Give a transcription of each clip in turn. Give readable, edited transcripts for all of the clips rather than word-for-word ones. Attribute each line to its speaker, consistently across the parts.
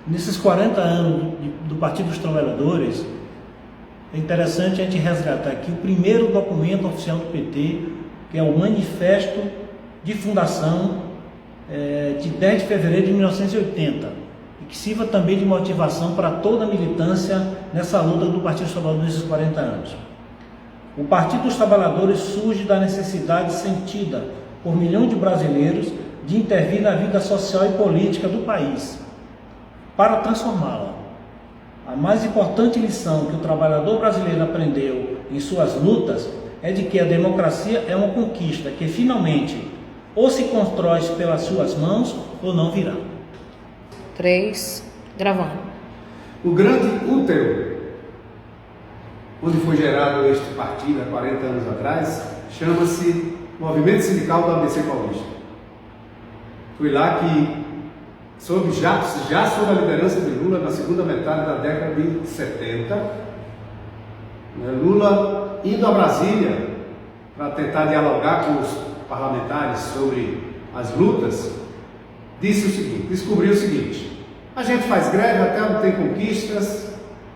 Speaker 1: Nesses 40 anos do Partido dos Trabalhadores, é interessante a gente resgatar aqui o primeiro documento oficial do PT, que é o Manifesto de Fundação de 10 de fevereiro de 1980, e que sirva também de motivação para toda a militância nessa luta do Partido dos Trabalhadores nesses 40 anos. O Partido dos Trabalhadores surge da necessidade sentida por milhões de brasileiros de intervir na vida social e política do país, para transformá-la. A mais importante lição que o trabalhador brasileiro aprendeu em suas lutas é de que a democracia é uma conquista que finalmente ou se constrói pelas suas mãos ou não virá.
Speaker 2: 3, gravando.
Speaker 3: O grande útero onde foi gerado este partido há 40 anos atrás chama-se Movimento Sindical do ABC Paulista. Foi lá que, já sob a liderança de Lula, na segunda metade da década de 70, Lula indo a Brasília para tentar dialogar com os parlamentares sobre as lutas, descobriu o seguinte: a gente faz greve até onde tem conquistas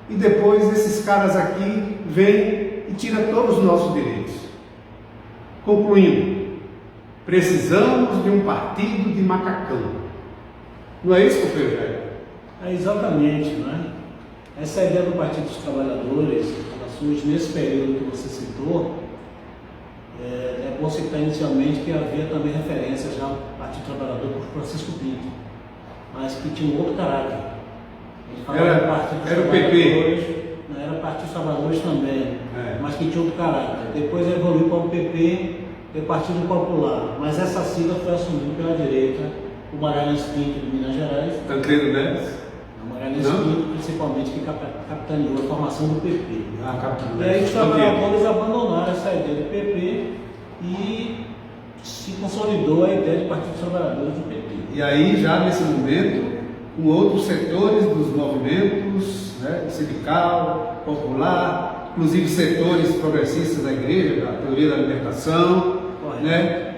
Speaker 3: e depois esses caras aqui vêm e tiram todos os nossos direitos. Concluindo, precisamos de um partido de macacão. Não é isso, companheiro velho?
Speaker 1: É exatamente, não é? Essa ideia do Partido dos Trabalhadores, ela surge nesse período que você citou. É bom citar inicialmente que havia também referência já ao Partido Trabalhador por Francisco Pinto, mas que tinha um outro caráter.
Speaker 3: Era o PP.
Speaker 1: Não, era Partido dos Trabalhadores também, mas que tinha outro caráter. Depois evoluiu para o PP, que é o Partido Popular, mas essa sigla foi assumida pela direita, o Magalhães Pinto de Minas Gerais.
Speaker 3: Tancredo Neves?
Speaker 1: O Magalhães Pinto, principalmente, que capitaneou a formação do PP.
Speaker 3: Capitão.
Speaker 1: E aí os trabalhadores abandonaram essa ideia do PP e se consolidou a ideia de Partido dos Trabalhadores do PP.
Speaker 3: E aí, já nesse momento, com outros setores dos movimentos, sindical, popular, inclusive setores progressistas da igreja, da teoria da libertação,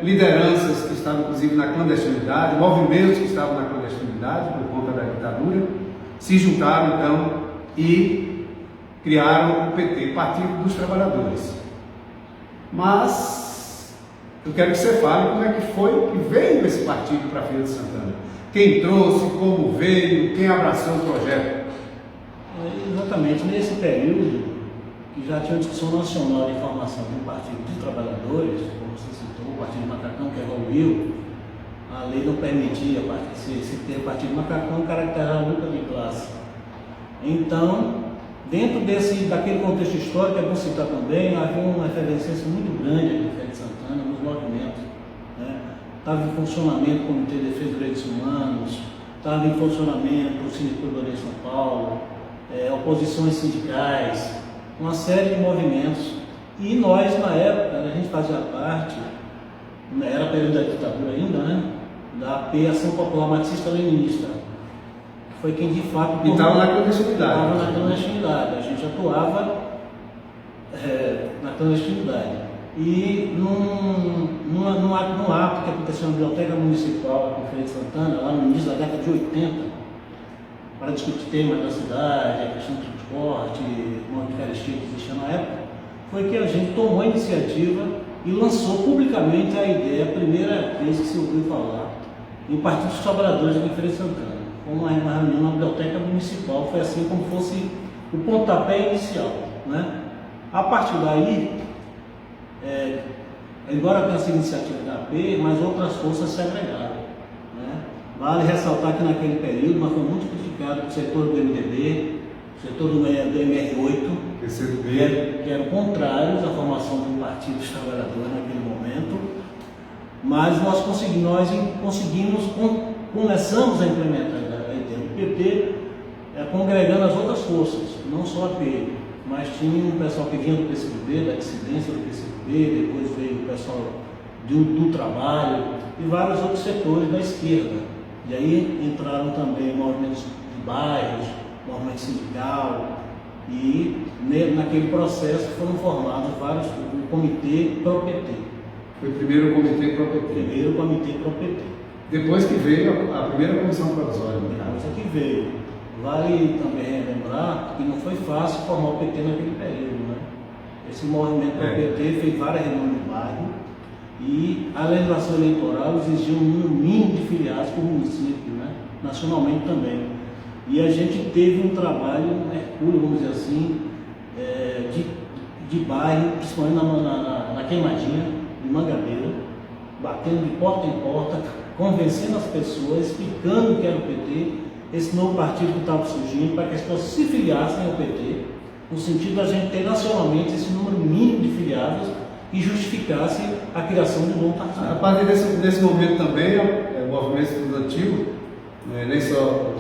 Speaker 3: lideranças que estavam inclusive na clandestinidade, movimentos que estavam na clandestinidade por conta da ditadura, se juntaram então e criaram o PT, Partido dos Trabalhadores. Mas eu quero que você fale como é que foi que veio esse partido para Feira de Santana. Quem trouxe, como veio, quem abraçou o projeto.
Speaker 1: Exatamente, nesse período que já tinha uma discussão nacional de formação de um Partido dos Trabalhadores, como você citou, o Partido Macacão, que evoluiu, a lei não permitia se ter Partido Macacão caracterizar a luta de classe. Então, dentro daquele contexto histórico, é bom citar também, havia uma efervescência muito grande aqui em Feira de Santana, nos movimentos. Estava em funcionamento o Comitê de Defesa dos Direitos Humanos, estava em funcionamento o Sindicato de São Paulo, oposições sindicais, uma série de movimentos. E nós, na época, a gente fazia parte, era período da ditadura ainda, da AP, Ação Popular Marxista-Leninista, que foi quem de fato...
Speaker 3: E estava na clandestinidade.
Speaker 1: Estava na clandestinidade, a gente atuava na clandestinidade. E num ato que aconteceu na Biblioteca Municipal aqui em Feira de Santana, lá no início da década de 80, para discutir temas da cidade, a questão do transporte, o modo de carestia que existia na época, foi que a gente tomou a iniciativa e lançou publicamente a ideia, a primeira vez que se ouviu falar, em Partido dos Trabalhadores aqui em Feira de Santana, com uma reunião na Biblioteca Municipal. Foi assim como fosse o pontapé inicial. A partir daí, embora tenha essa iniciativa da AP, mas outras forças se agregaram. Vale ressaltar que naquele período nós fomos muito criticados pelo setor do MDB, setor do MR8, que eram contrários à formação do Partido dos Trabalhadores naquele momento, mas nós começamos a implementar a ideia do PT, congregando as outras forças, não só a AP, mas tinha um pessoal que vinha do PCdoB, da dissidência do PCdoB, depois veio o pessoal do trabalho e vários outros setores da esquerda. E aí entraram também movimentos de bairros, movimento sindical, e naquele processo foram formados o comitê PRO-PT.
Speaker 3: Foi primeiro o comitê PRO-PT.
Speaker 1: Primeiro o comitê PRO-PT.
Speaker 3: Depois que veio a primeira comissão provisória.
Speaker 1: Depois é que veio. Vale também lembrar que não foi fácil formar o PT naquele período, né? Esse movimento do PT fez várias reuniões de bairro e a legislação eleitoral exigia um número mínimo de filiados por município, né? Nacionalmente também. E a gente teve um trabalho, um hercúleo, vamos dizer assim, de bairro, principalmente na Queimadinha, em Mangabeira, batendo de porta em porta, convencendo as pessoas, explicando o que era o PT, esse novo partido que estava surgindo, para que as pessoas se filiassem ao PT, no sentido da gente ter nacionalmente esse número mínimo de filiados que justificasse a criação de um novo partido.
Speaker 3: A partir desse momento também, o movimento estudantil, nem só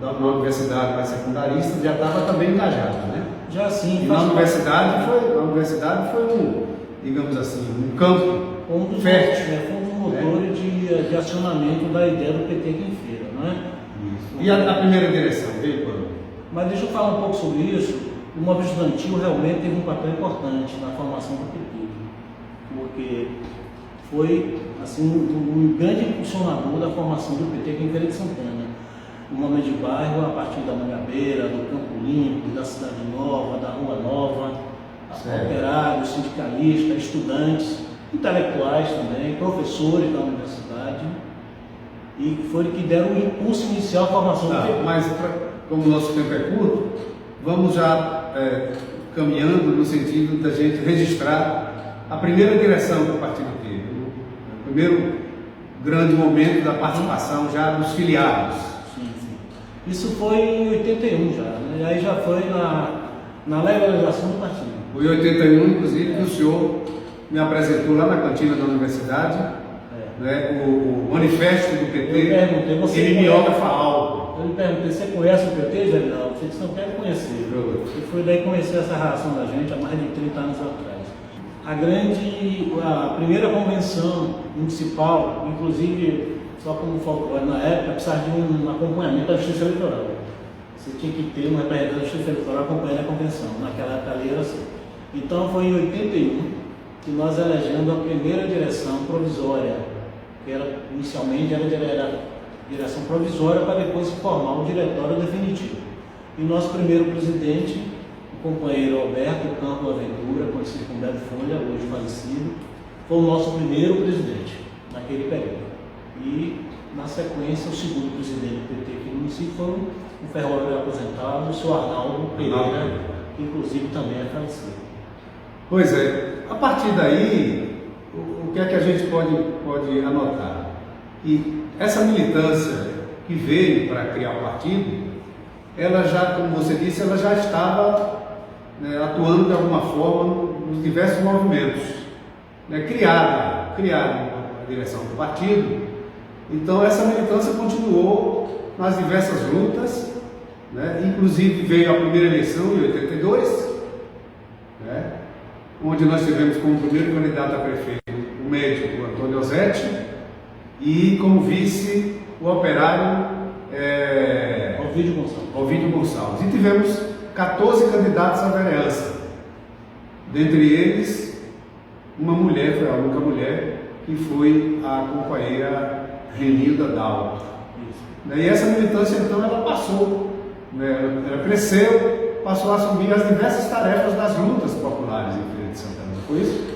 Speaker 3: na universidade, mas secundarista, já estava também engajado, né?
Speaker 1: Já sim.
Speaker 3: E na universidade foi digamos assim, um campo fértil.
Speaker 1: Foi um dos motores de acionamento da ideia do PT aqui em Feira, não é?
Speaker 3: Isso. E a primeira direção, veio quando?
Speaker 1: Mas deixa eu falar um pouco sobre isso. O movimento estudantil realmente teve um papel importante na formação do PT, porque foi assim, um grande impulsionador da formação do PT aqui em Feira de Santana. O movimento de bairro, a partir da Mangabeira, do Campo Limpo, da Cidade Nova, da Rua Nova, operários, sindicalistas, estudantes, intelectuais também, professores da universidade, e foi que deram o impulso inicial à formação do PT.
Speaker 3: Mas, como o nosso tempo é curto, vamos já caminhando no sentido da gente registrar a primeira direção que o partido teve, o primeiro grande momento da participação já dos filiados.
Speaker 1: Sim. Isso foi em 81 já, né? E aí já foi na legalização do partido.
Speaker 3: Foi em 81, inclusive, que o senhor me apresentou lá na cantina da universidade, né, o manifesto do PT,
Speaker 1: eu perguntei, você
Speaker 3: Mimeógrafa algo.
Speaker 1: Eu lhe perguntei, você conhece o PT, Jarinaldo? Você disse, não quero conhecer. E foi daí que comecei essa relação da gente há mais de 30 anos atrás. A primeira convenção municipal, inclusive, só como falou na época, precisava de um acompanhamento da Justiça Eleitoral. Você tinha que ter um representante da Justiça Eleitoral acompanhando a convenção. Naquela época ali era assim. Então foi em 81 que nós elegemos a primeira direção provisória, que inicialmente era direção provisória para depois formar o diretório definitivo. E o nosso primeiro presidente, o companheiro Alberto Campo Aventura, conhecido como Beto Folha, hoje falecido, foi o nosso primeiro presidente naquele período. E, na sequência, o segundo presidente do PT aqui no município foi o ferroviário aposentado, o senhor Arnaldo Pereira, que inclusive também é falecido.
Speaker 3: Pois é, a partir daí, o que é que a gente pode anotar? Que essa militância que veio para criar o partido, ela já, como você disse, ela já estava atuando de alguma forma nos diversos movimentos, criada a direção do partido. Então essa militância continuou nas diversas lutas, inclusive veio a primeira eleição em 82, onde nós tivemos como primeiro candidato a prefeito o médico Antônio Osetti e como vice o operário Ovídio Gonçalves. E tivemos 14 candidatos à vereança, dentre eles uma mulher, foi a única mulher, que foi a companheira Renilda Dalto. E essa militância então ela passou, ela cresceu, passou a assumir as diversas tarefas das lutas populares em Feira de Santana. Foi isso?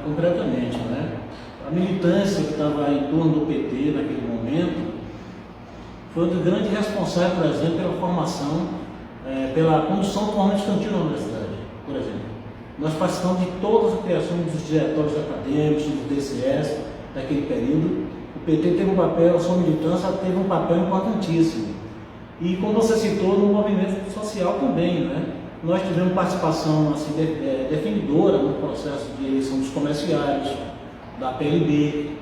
Speaker 1: Concretamente, a militância que estava em torno do PT naquele momento foi um grande responsável, por exemplo, pela formação, pela condução do movimento estudantil na universidade, por exemplo. Nós participamos de todas as criações dos diretórios acadêmicos, dos DCS, daquele período. O PT teve um papel, a sua militância teve um papel importantíssimo. E como você citou, no movimento social também, nós tivemos participação assim, definidora no processo de eleição dos comerciários, da PLB,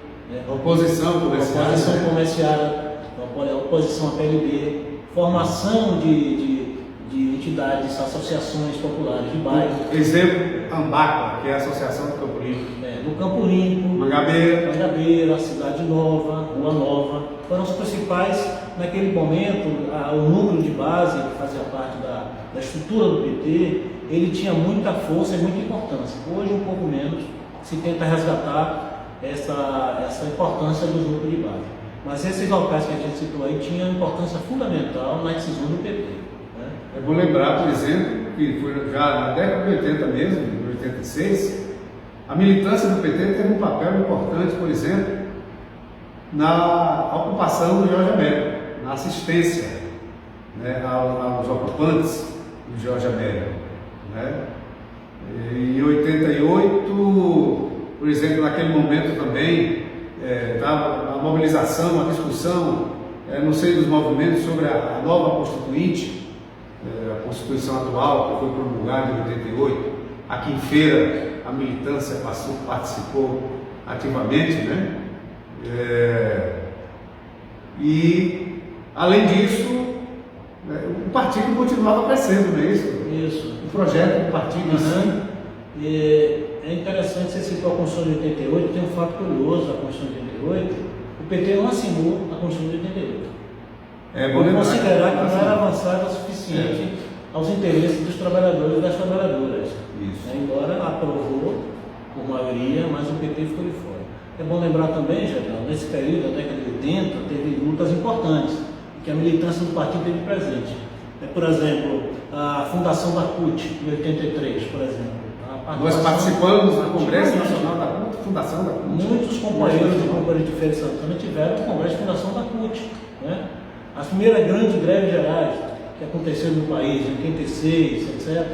Speaker 3: oposição
Speaker 1: comerciária, oposição à PLB, formação de entidades, associações populares de bairro.
Speaker 3: Exemplo, AMBACA, que é a Associação do Campo Limpo.
Speaker 1: Do Campo Limpo, Mangabeira, Cidade Nova, Rua Nova, foram os principais, naquele momento, o núcleo de base, que fazia parte da estrutura do PT, ele tinha muita força e muita importância. Hoje, um pouco menos, se tenta resgatar essa importância dos núcleos de base. Mas esses locais que a gente citou aí tinham importância fundamental na decisão do PT. Né?
Speaker 3: É bom lembrar, por exemplo, que foi já na década de 80 mesmo, em 86, a militância do PT teve um papel importante, por exemplo, na ocupação do Jorge Américo, na assistência, né, aos ocupantes do Jorge Américo. Né? Em 88, por exemplo, naquele momento também, estava a mobilização, a discussão no seio dos movimentos sobre a nova Constituinte, a Constituição atual, que foi promulgada em 88. Aqui em Feira, a militância participou ativamente, né? E, além disso, o partido continuava crescendo, não é isso?
Speaker 1: Isso.
Speaker 3: O projeto do partido,
Speaker 1: Uhum. É interessante, você citou a Constituição de 88, tem um fato curioso da Constituição de 88, o PT não assinou a Constituição de 88. Por considerar que não era avançada o suficiente aos interesses dos trabalhadores e das trabalhadoras.
Speaker 3: Isso.
Speaker 1: Embora aprovou por maioria, mas o PT ficou de fora. É bom lembrar também, Geraldo, nesse período, da década de 80, teve lutas importantes, que a militância do partido teve presente. Por exemplo, a fundação da CUT, em 83, por exemplo.
Speaker 3: Nós participamos do Congresso Nacional da CUT, fundação da CUT.
Speaker 1: Muitos companheiros do Companhia de Feira de Santana tiveram o Congresso de Fundação da CUT. Né? As primeiras grandes greves gerais que aconteceram no país, em 86, etc.,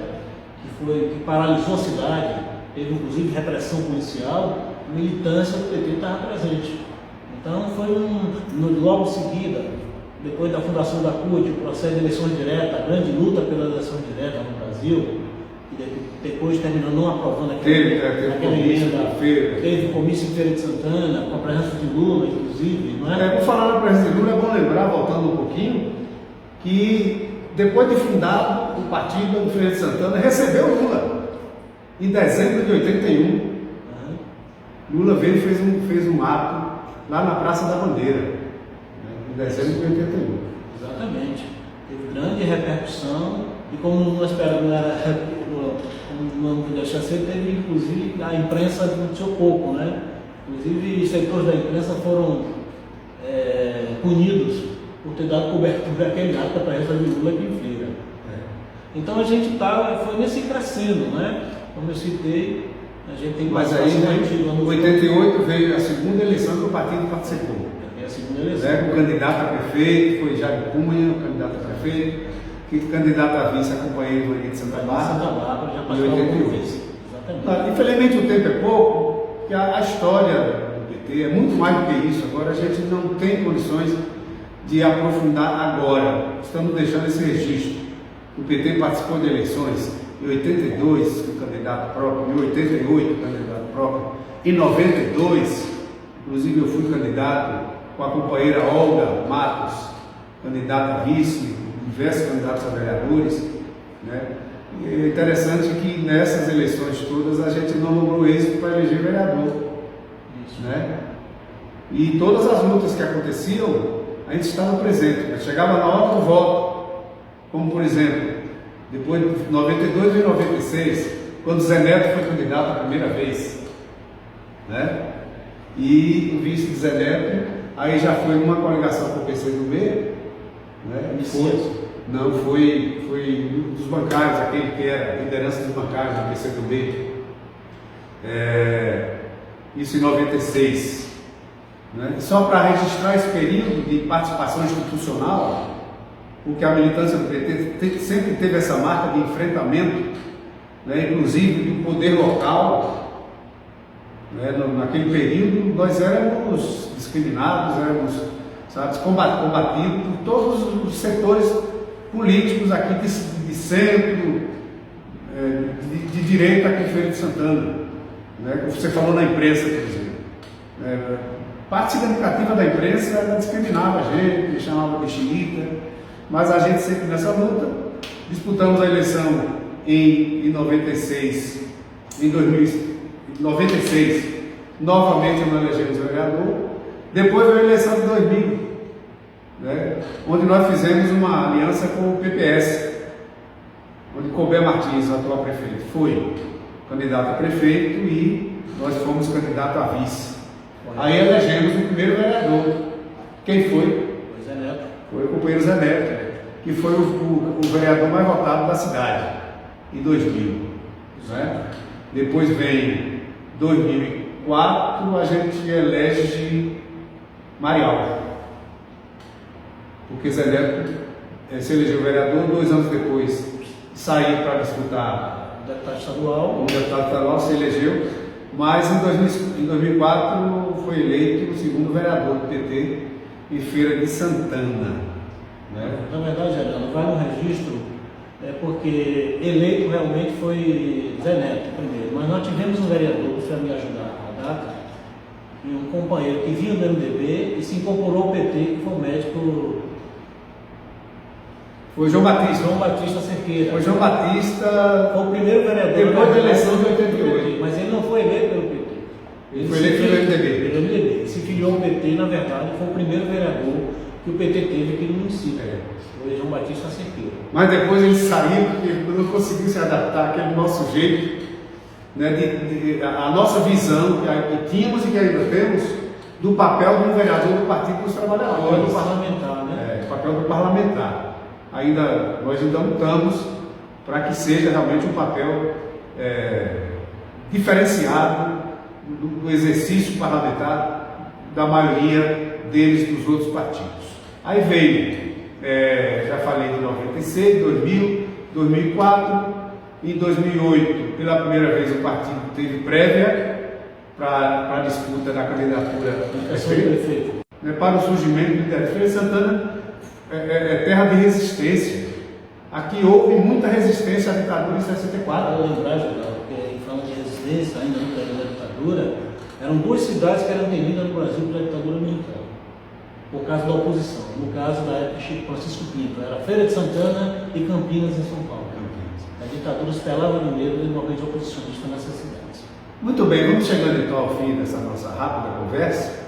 Speaker 1: que paralisou a cidade, teve inclusive repressão policial, a militância do PT estava presente. Então foi logo em seguida, depois da fundação da CUT, o processo de eleições diretas, a grande luta pela eleição direta no Brasil, e depois terminou não aprovando aquela emenda. Teve comício em Feira de Santana, com a presença de Lula, inclusive, não é?
Speaker 3: Por falar na presença de Lula, é bom lembrar, voltando um pouquinho, que depois de fundado o partido em Feira de Santana, recebeu Lula em dezembro de 81. Lula veio e fez um ato lá na Praça da Bandeira, em dezembro de 81.
Speaker 1: Exatamente. Teve grande repercussão e como não esperava, não deixa ser, teve inclusive a imprensa noticiou pouco, né? Inclusive setores da imprensa foram punidos por ter dado cobertura àquele ato da presença de Lula aqui em Feira. Então a gente foi nesse crescendo, né? Como eu citei, a gente tem
Speaker 3: mas aí, em 88 veio a segunda eleição que o partido participou.
Speaker 1: A segunda eleição.
Speaker 3: O candidato a prefeito foi Jair Cunha, o candidato a prefeito, que candidato a vice acompanhei o Maria de Santa Bárbara,
Speaker 1: já passou
Speaker 3: em 88.
Speaker 1: Exatamente.
Speaker 3: Infelizmente o tempo é pouco, porque a história do PT é muito mais do que isso. Agora a gente não tem condições de aprofundar agora. Estamos deixando esse registro. O PT participou de eleições em 82, com candidato próprio, em 88, candidato próprio, em 92, inclusive eu fui candidato com a companheira Olga Matos, candidata a vice, diversos candidatos a vereadores, né? E é interessante que nessas eleições todas a gente não logrou êxito para eleger vereador.
Speaker 1: Isso.
Speaker 3: Né? E todas as lutas que aconteciam, a gente estava presente. Chegava na hora do voto, como por exemplo, depois de 92 e 96, quando Zé Neto foi candidato a primeira vez, né? E o vice de Zé Neto, aí já foi uma coligação com o PCdoB, né? Foi um dos bancários, aquele que era a liderança dos bancários do PCdoB, isso em 96. Né? Só para registrar esse período de participação institucional, porque a militância do PT sempre teve essa marca de enfrentamento, né, inclusive do poder local. Né, naquele período nós éramos discriminados, éramos combatidos por todos os setores políticos aqui de centro, de direita aqui em Feira de Santana. Né, você falou na imprensa, por exemplo. Parte significativa da imprensa discriminava a gente, chamava de xiita. Mas a gente sempre nessa luta, disputamos a eleição em 96, em 2096, novamente nós elegemos vereador, depois veio a eleição de 2000, né, onde nós fizemos uma aliança com o PPS, onde Colbert Martins, o atual prefeito, foi candidato a prefeito e nós fomos candidato a vice. Aí elegemos o primeiro vereador, Quem foi?
Speaker 1: Foi Zé Neto.
Speaker 3: Foi o companheiro Zé Neto, que foi o vereador mais votado da cidade, em 2000. Né? Depois vem 2004, a gente elege Marial, porque Zé Neto se elegeu vereador, 2 anos depois saiu para disputar
Speaker 1: Deputado estadual.
Speaker 3: como deputado estadual, se elegeu, mas em 2004 foi eleito o segundo vereador do PT em Feira de Santana. Né?
Speaker 1: Na verdade, Geraldo, vai no registro, porque eleito realmente foi Zé Neto primeiro, mas nós tivemos um vereador, você vai me ajudar a data, e um companheiro que vinha do MDB e se incorporou ao PT, que foi o médico
Speaker 3: Foi João Batista.
Speaker 1: João Batista Cerqueira.
Speaker 3: Foi João Batista.
Speaker 1: Foi o primeiro vereador
Speaker 3: Depois da eleição de 88.
Speaker 1: mas ele não foi eleito pelo PT.
Speaker 3: Ele foi eleito pelo MDB.
Speaker 1: Pelo MDB. Ele se filiou ao PT, na verdade, foi o primeiro vereador que o PT teve aqui no município. Foi João Batista Cerqueira.
Speaker 3: Mas depois ele saiu porque não conseguiu se adaptar àquele nosso jeito, né, a nossa visão que tínhamos e que ainda temos do papel do vereador do Partido dos Trabalhadores.
Speaker 1: O papel do parlamentar, né?
Speaker 3: O papel do parlamentar. Nós ainda lutamos para que seja realmente um papel diferenciado do exercício parlamentar da maioria deles dos outros partidos. Aí veio, já falei de 96, 2000, 2004, em 2008, pela primeira vez o partido teve prévia para a disputa da candidatura do prefeito, para o surgimento do Feira de Santana. Terra de resistência. Aqui houve muita resistência à ditadura em 64.
Speaker 1: Para lembrar, Geraldo, porque em falando de resistência, ainda no período da ditadura, eram 2 cidades que eram temidas no Brasil pela ditadura militar, por causa da oposição. No caso da época Chico Francisco Pinto, era Feira de Santana e Campinas, em São Paulo. A ditadura espelava no medo de movimento oposicionista nessas cidades.
Speaker 3: Muito bem, vamos chegando então ao fim dessa nossa rápida conversa.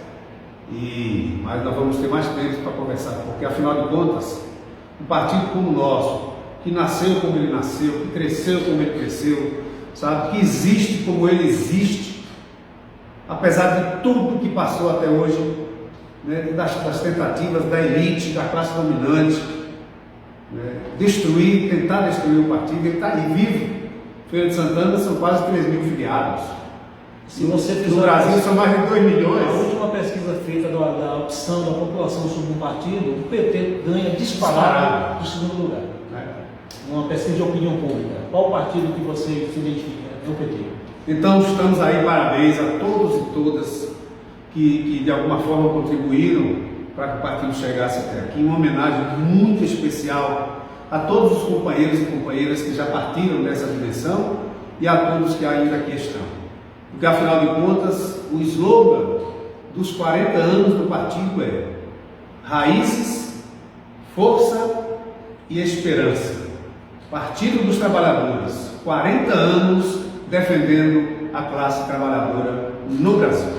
Speaker 3: Mas nós vamos ter mais tempo para conversar, porque afinal de contas, um partido como o nosso, que nasceu como ele nasceu, que cresceu como ele cresceu, sabe, que existe como ele existe, apesar de tudo que passou até hoje, né, das tentativas da elite, da classe dominante, né, tentar destruir o partido, ele está aí vivo. Feira de Santana são quase 3 mil filiados.
Speaker 1: Se você fizer
Speaker 3: no Brasil são mais de 2 milhões.
Speaker 1: A última pesquisa feita da opção da população sobre um partido, o PT ganha disparado do segundo lugar. Uma pesquisa de opinião pública. Qual partido que você se identifica? É o PT.
Speaker 3: Então estamos aí, parabéns a todos e todas que de alguma forma contribuíram para que o partido chegasse até aqui. Uma homenagem muito especial a todos os companheiros e companheiras que já partiram dessa dimensão e a todos que ainda aqui estão. Porque, afinal de contas, o slogan dos 40 anos do partido é Raízes, Força e Esperança. Partido dos Trabalhadores, 40 anos defendendo a classe trabalhadora no Brasil.